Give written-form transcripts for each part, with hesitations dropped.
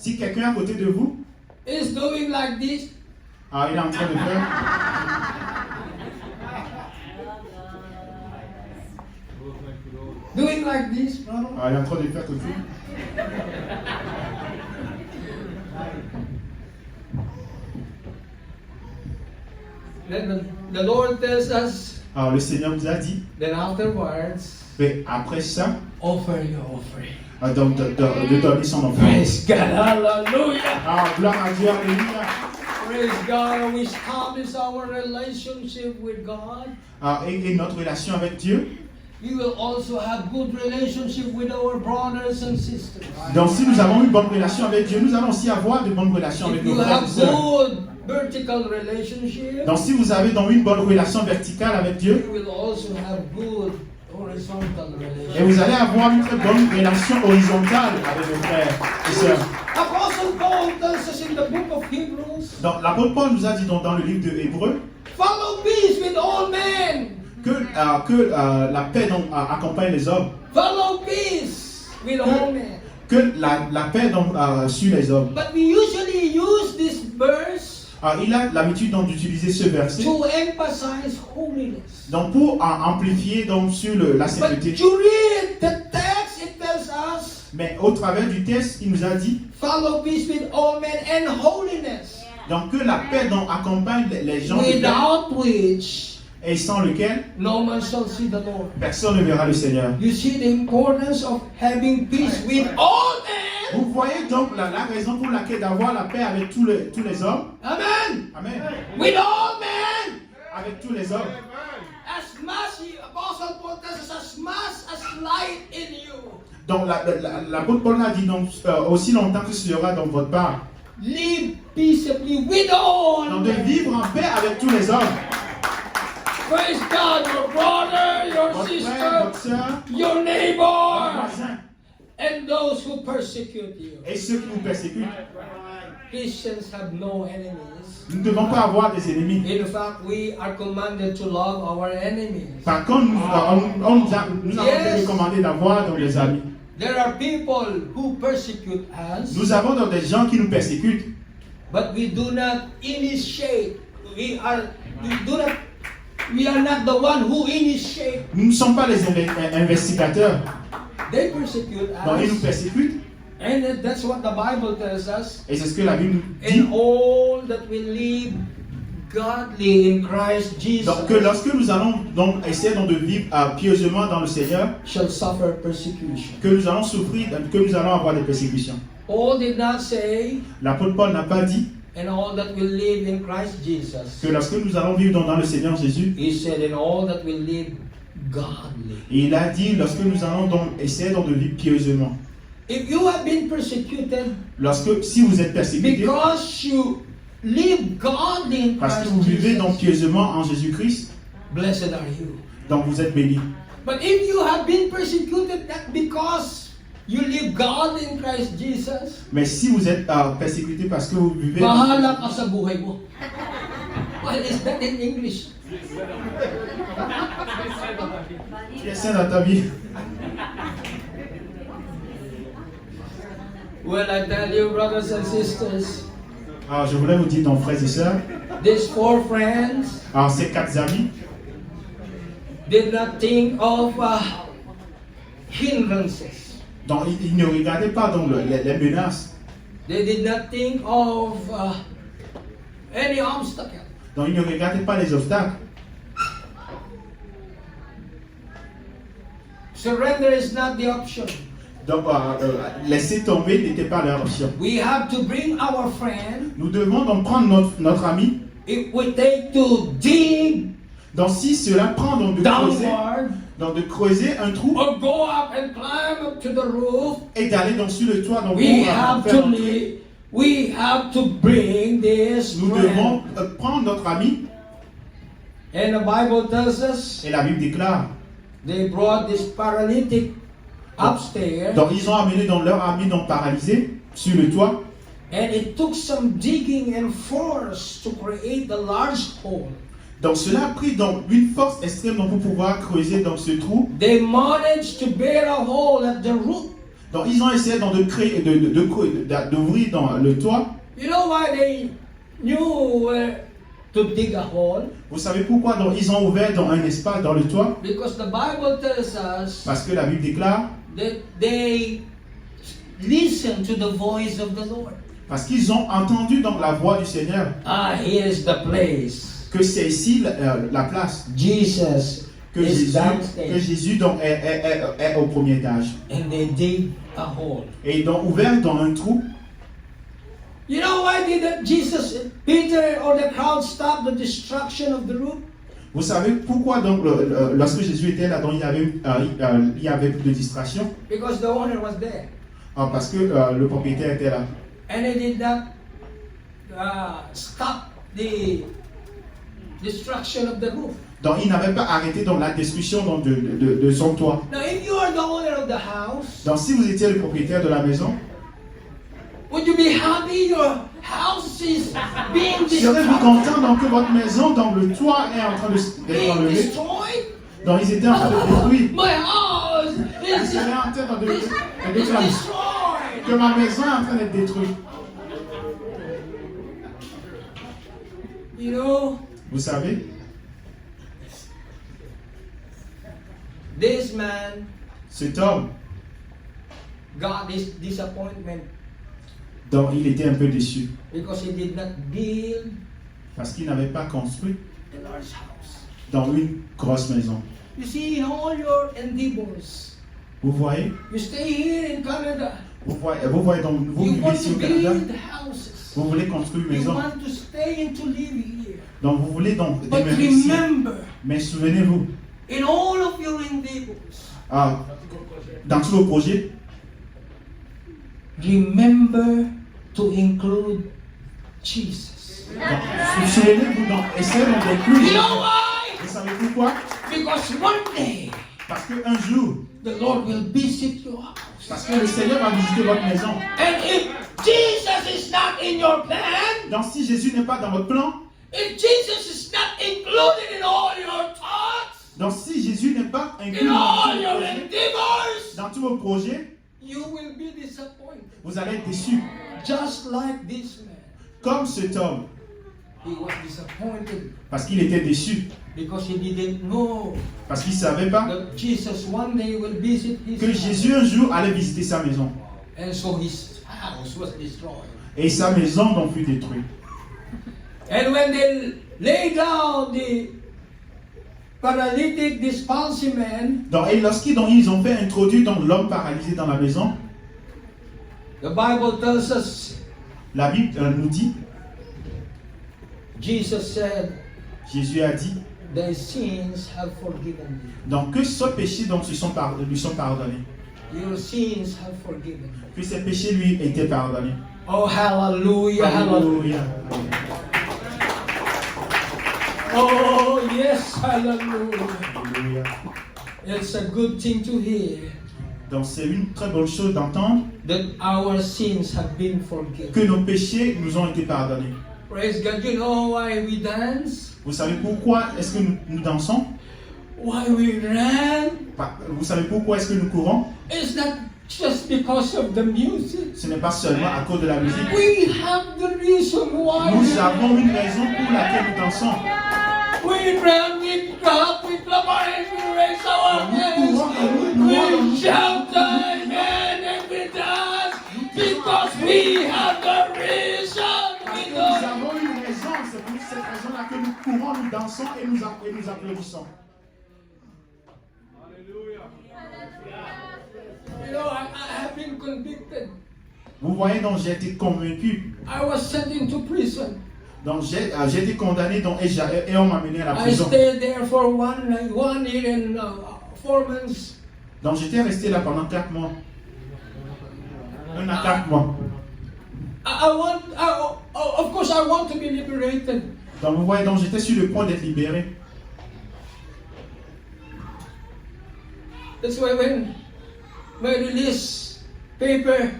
Si quelqu'un à côté de vous is doing like this, il est en train de faire, doing like this, brother, il est en train de faire comme ça. then the Lord tells us, Alors le Seigneur nous a dit, then afterwards, mais après ça, offer your offering. de donner son offrande. Praise God, hallelujah. Gloire à Dieu, alléluia. Praise God, we establish our relationship with God. Et notre relation avec Dieu. We will also have good relationship with our brothers and sisters. Donc si nous avons une bonne relation avec Dieu, nous allons aussi avoir de bonnes relations avec If nos you frères et have sœurs. good vertical relationship, Donc si vous avez donc une bonne relation verticale avec Dieu, you will also have good horizontal et vous relationship. allez avoir une très bonne relation horizontale avec vos frères et sœurs. Apostle Paul tells us in the book of Hebrews, Donc l'apôtre Paul nous a dit donc dans le livre de Hébreux follow peace with all men. que la paix donc accompagne les hommes, Follow peace with all men. que la paix donc suit les hommes. But we usually use this verse Il a l'habitude donc d'utiliser ce verset to emphasize holiness. donc pour amplifier donc sur la But sainteté. to read the text, it tells us, Mais au travers du texte, il nous a dit follow peace with all men and holiness, donc que la paix donc accompagne les gens de paix, without which et sans lequel no man shall see the Lord. personne ne verra le Seigneur. You see the importance of having peace with all men. Vous voyez donc la raison pour laquelle d'avoir la paix avec tous les hommes. Amen. Amen. With all men. Avec tous les hommes. As much, Apostle Paul tells us, as much as light in you. Donc l'apôtre Paul a dit donc aussi longtemps que ce sera dans votre part. Live peaceably with all Donc de men. vivre en paix avec tous les hommes. Praise God, your brother, your Votre frère, sister, votre soeur, your votre neighbor, voisin and those who persecute you. et ceux qui vous persécutent. Christians have no enemies. Nous ne devons pas avoir des ennemis. In fact, we are commanded to love our enemies. Par contre, nous avons été recommandé d'avoir donc des amis. There are people who persecute us, Nous avons donc des gens qui nous persécutent. but we do not initiate. We are not the one who initiate. Nous ne sommes pas les investigateurs. They persecute Donc ils nous us, persécutent. and that's what the Bible tells us. Et c'est ce que la Bible nous dit. And all that will live godly in Christ Jesus Donc que lorsque nous allons donc essayer donc de vivre pieusement dans le Seigneur, shall suffer persecution. que nous allons souffrir, que nous allons avoir des persécutions. Paul did not say, L'apôtre Paul n'a pas dit and all that will live in Christ Jesus. que lorsque nous allons vivre dans le Seigneur Jésus, He said, and all that will live godly. et il a dit lorsque nous allons donc essayer donc de vivre pieusement. If you have been persecuted Si vous êtes persécuté, because you live godly in parce que Christ vous vivez donc Jesus, pieusement en Jésus-Christ, blessed are you. donc vous êtes bénis. But if you have been persecuted that because you live godly in Christ Jesus, Mais si vous êtes persécuté parce que vous vivez... bahala ka sa buhay mo. What is that in English? Tu es saint dans ta vie. Well, I tell you, brothers and sisters, Alors je voulais vous dire donc frères et sœurs, these four friends alors ces 4 amis, did not think of hindrances. donc ils ne regardaient pas donc les menaces, They did not think of any obstacle. donc ils ne regardaient pas les obstacles. Surrender is not the option. Donc laisser tomber n'était pas leur option. We have to bring our friend. Nous devons donc prendre notre ami. It will take to dig Donc si cela prend donc de creuser un trou or go up and climb up to the roof. et d'aller donc sur le toit donc We pour have faire to leave. We have to bring this nous friend. devons prendre notre ami. And the Bible tells us Et la Bible déclare. they brought this paralytic upstairs. Donc ils ont amené donc leur ami donc paralysé sur le toit. And it took some digging and force to create the large hole. Donc cela a pris donc une force extrême donc pour pouvoir creuser donc ce trou. They managed to bear a hole at the root. Donc ils ont essayé donc, de créer, d'ouvrir dans le toit. You know why they knew where to dig a hole? Vous savez pourquoi donc, ils ont ouvert dans un espace dans le toit? Because the Bible tells us Parce que la Bible déclare, that they listen to the voice of the Lord. parce qu'ils ont entendu donc la voix du Seigneur, Ah, here's the place. que c'est ici la place, Jesus que is que Jésus donc, est au premier étage. and they dig a hole. Et ils ont ouvert dans un trou. You know why did Jesus, Peter, or the crowd stop the destruction of the roof? Vous savez pourquoi donc lorsque Jésus était là, donc, il y avait plus de distraction? Because the owner was there. Ah, parce que le propriétaire était là. And he did not stop the destruction of the roof. Donc il n'avait pas arrêté donc, la destruction donc, de son toit. Now, if you are the owner of the house, Donc si vous étiez le propriétaire de la maison, would you be happy your house is being serez-vous destroyed? content donc, que votre maison, donc le toit est en train d'être Being enlevé? destroyed? Donc ils étaient en train de détruire. My house Ils is étaient en train de destroyed. que ma maison est en train d'être détruite. You know, Vous savez, this man cet homme, got this disappointment donc il était un peu déçu because he did not build parce qu'il n'avait pas construit a large house. dans une grosse maison. You see, in all your endeavors, Vous voyez, you stay here in Canada, vous voyez donc vous you vivez want ici to au Canada, build houses. vous voulez construire une You maison, want to stay and to live here. donc vous voulez donc But demeurer ici. remember, Mais souvenez-vous, in all of your endeavors, dans tous vos projets, remember to include Jesus. donc, souvenez-vous donc, essayez donc d'inclure. You know why? Vous savez pourquoi? Because one day Parce qu'un jour, the Lord will visit your house. parce que le Seigneur va visiter votre maison. And if Jesus is not in your plan, Donc si Jésus n'est pas dans votre plan, if Jesus is not included in all your thoughts, donc si Jésus n'est pas inclus in all dans your tous vos projets, endeavors, dans tous vos projets, you will be disappointed. vous allez être déçus. Just like this man. Comme cet homme, He was disappointed parce qu'il était déçu, because he didn't know parce qu'il ne savait pas that Jesus one day will visit his que house. Jésus un jour allait visiter sa maison. And so his house was destroyed. Et sa maison donc fut détruite. And when they lay down the paralytic, this palsy man, Et lorsqu'ils ils ont fait introduire donc l'homme paralysé dans la maison, the Bible tells us, la Bible nous dit, Jesus said, Jésus a dit, thy sins have forgiven thee. donc que ce péché donc lui sont pardonnés, Your sins have forgiven thee. que ses péchés lui étaient pardonnés. Oh, hallelujah, hallelujah. Oh, yes, hallelujah. Alléluia. It's a good thing to hear Donc c'est une très bonne chose d'entendre that our sins have been que forgiven. nos péchés nous ont été pardonnés. Praise God. You know why we dance? Vous savez pourquoi est-ce que nous dansons? Why we ran? Vous savez pourquoi est-ce que nous courons? It's not just because of the music. Ce n'est pas seulement à cause de la musique. We have the reason why. Nous avons une raison pour laquelle nous dansons. We ran, we clap, we clap our hands, we raise our hands, we shout amen and we dance because we have the reason. We Nous know. avons une raison, c'est pour cette raison-là que nous courons, nous dansons et nous applaudissons. You know, I have been convicted. Vous voyez, donc j'ai été convaincu. I was sent into prison. Donc j'ai été condamné donc, et on m'a mené à la I prison. stayed there for 1 year and 4 months. Donc j'étais resté là pendant 4 mois. 1 à 4 mois. Of course, I want to be liberated. Donc vous voyez, donc j'étais sur le point d'être libéré. That's why when my release paper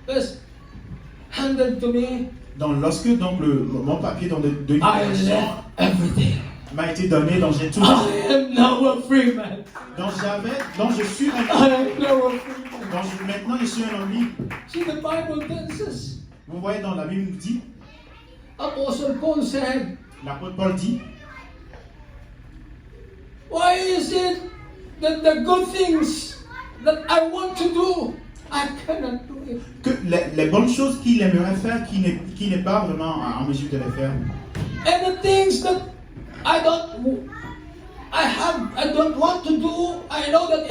was handed to me, Donc lorsque donc, mon papier donc, de I libération left everything. m'a été donné, donc j'ai tout. I am now a free man. Donc je suis un I am now a free man. Maintenant, je suis un homme libre. See, the Bible tells us. Vous voyez dans la Bible, nous dit, Apostle Paul said, l'apôtre Paul dit, why is it that the good things that I want to do, I cannot do it? que les bonnes choses qu'il aimerait faire, qu'il n'est pas vraiment en mesure de les faire. And the things that I don't want to do, I know that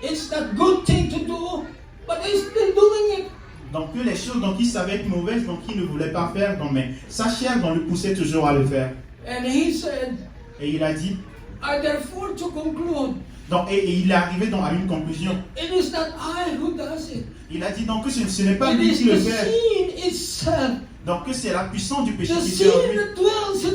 it's that good thing to do, but he's still doing it. Donc que les choses dont il savait être mauvaises, donc il ne voulait pas faire, donc, mais sa chair donc, le poussait toujours à le faire. And he said, Et il a dit, I therefore to conclude, donc, et il est arrivé donc, à une conclusion. it is not I who does it. Il a dit donc que ce n'est pas It lui is qui le the fait. sin itself. Donc que c'est la puissance du péché The qui sin fait en lui. that dwells in